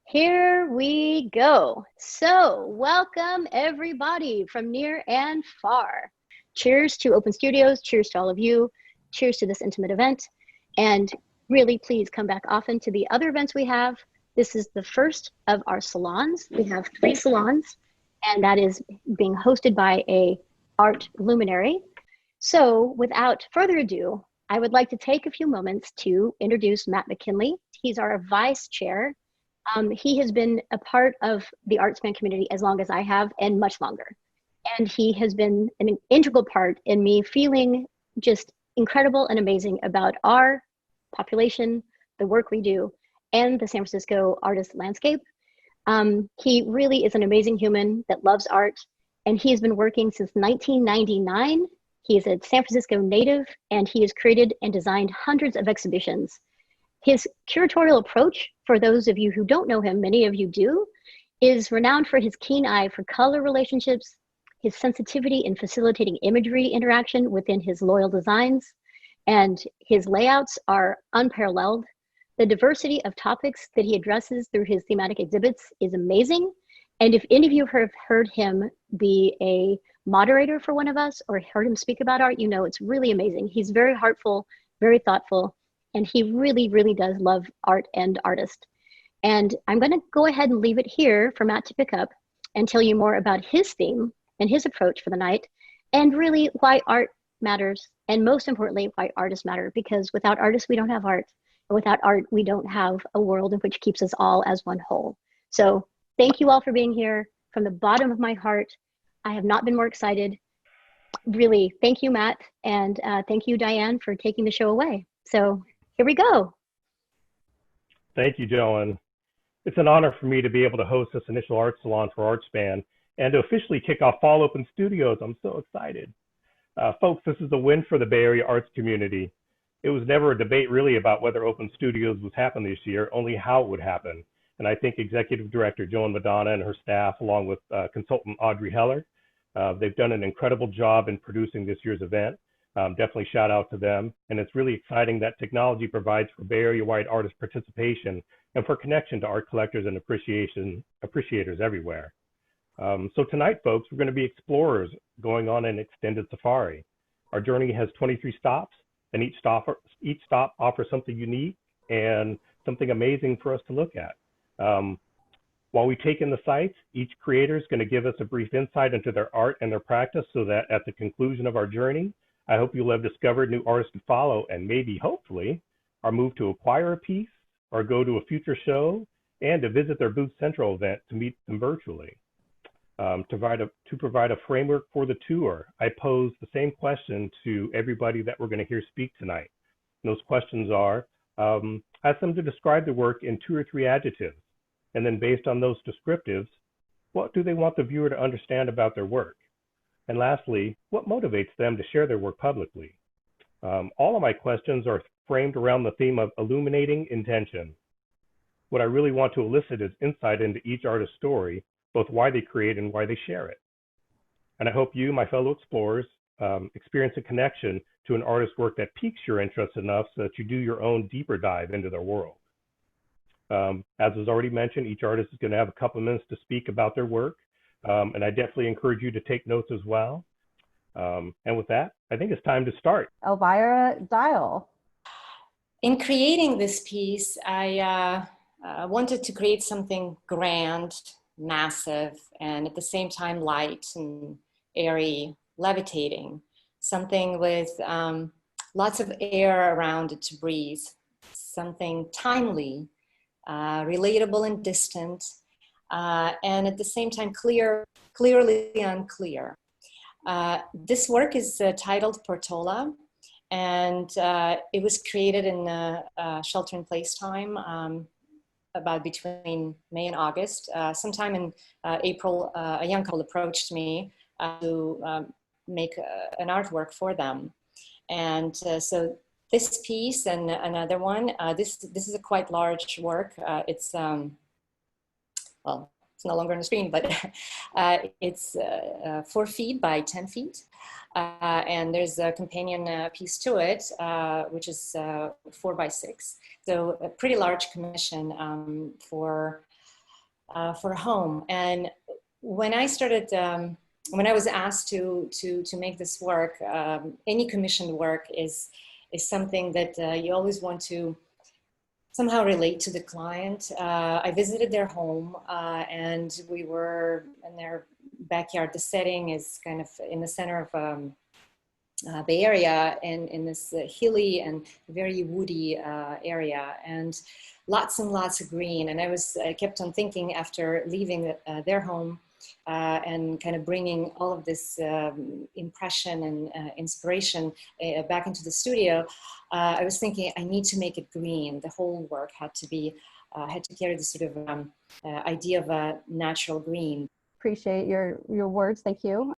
Here we go. So, welcome everybody from near and far. Cheers to Open Studios. Cheers to all of you. Cheers to this intimate event. And really, please come back often to the other events we have. This is the first of our salons. We have 3 salons, and that is being hosted by a art luminary. So, without further ado, I would like to take a few moments to introduce Matt McKinley. He's our vice chair. He has been a part of the Artspan community as long as I have, and much longer. And he has been an integral part in me feeling just incredible and amazing about our population, the work we do, and the San Francisco artist landscape. He really is an amazing human that loves art, and he has been working since 1999. He is a San Francisco native, and he has created and designed hundreds of exhibitions. His curatorial approach, for those of you who don't know him, many of you do, is renowned for his keen eye for color relationships, his sensitivity in facilitating imagery interaction within his loyal designs, and his layouts are unparalleled. The diversity of topics that he addresses through his thematic exhibits is amazing. And if any of you have heard him be a moderator for one of us or heard him speak about art, you know it's really amazing. He's very heartful, very thoughtful, and he really, really does love art and artists. And I'm going to go ahead and leave it here for Matt to pick up and tell you more about his theme and his approach for the night, and really why art matters, and most importantly, why artists matter, because without artists, we don't have art. And without art, we don't have a world in which keeps us all as one whole. So thank you all for being here. From the bottom of my heart, I have not been more excited. Really, thank you, Matt, and thank you, Diane, for taking the show away. So here we go. Thank you, Joan. It's an honor for me to be able to host this initial art salon for Artspan and to officially kick off Fall Open Studios. I'm so excited. Folks, this is a win for the Bay Area arts community. It was never a debate really about whether Open Studios would happen this year, only how it would happen. And I think Executive Director Joan Madonna and her staff, along with consultant Audrey Heller, they've done an incredible job in producing this year's event. Definitely shout out to them. And it's really exciting that technology provides for Bay Area-wide artist participation and for connection to art collectors and appreciators everywhere. So tonight, folks, we're going to be explorers going on an extended safari. Our journey has 23 stops, and each stop offers something unique and something amazing for us to look at. While we take in the sights, each creator is going to give us a brief insight into their art and their practice so that at the conclusion of our journey, I hope you'll have discovered new artists to follow and maybe, hopefully, are moved to acquire a piece or go to a future show and to visit their Booth Central event to meet them virtually. To provide a framework for the tour, I pose the same question to everybody that we're going to hear speak tonight. And those questions are, ask them to describe the work in 2 or 3 adjectives. And then based on those descriptives, what do they want the viewer to understand about their work? And lastly, what motivates them to share their work publicly? All of my questions are framed around the theme of illuminating intention. What I really want to elicit is insight into each artist's story, both why they create and why they share it. And I hope you, my fellow explorers, experience a connection to an artist's work that piques your interest enough so that you do your own deeper dive into their world. As was already mentioned, each artist is going to have a couple minutes to speak about their work. And I definitely encourage you to take notes as well. And with that, I think it's time to start. Elvira Dayel. In creating this piece, I wanted to create something grand, massive, and at the same time light and airy, levitating. Something with lots of air around it to breathe. Something timely, relatable and distant, and at the same time clearly unclear. This work is titled Portola, and it was created in shelter-in-place time, about between May and August. Sometime in April, a young couple approached me to make an artwork for them. And so this piece and another one, this is a quite large work. It's, well, it's no longer on the screen, but it's 4 feet by 10 feet. And there's a companion piece to it, which is 4 by 6. So a pretty large commission for for home. And when I started, when I was asked to make this work, any commissioned work is something that you always want to somehow relate to the client. I visited their home and we were in their backyard. The setting is kind of in the center of Bay Area, and in this hilly and very woody area, and lots of green. And I kept on thinking after leaving their home and kind of bringing all of this impression and inspiration back into the studio, I was thinking I need to make it green. The whole work had to carry this sort of idea of a natural green. Appreciate your words. Thank you.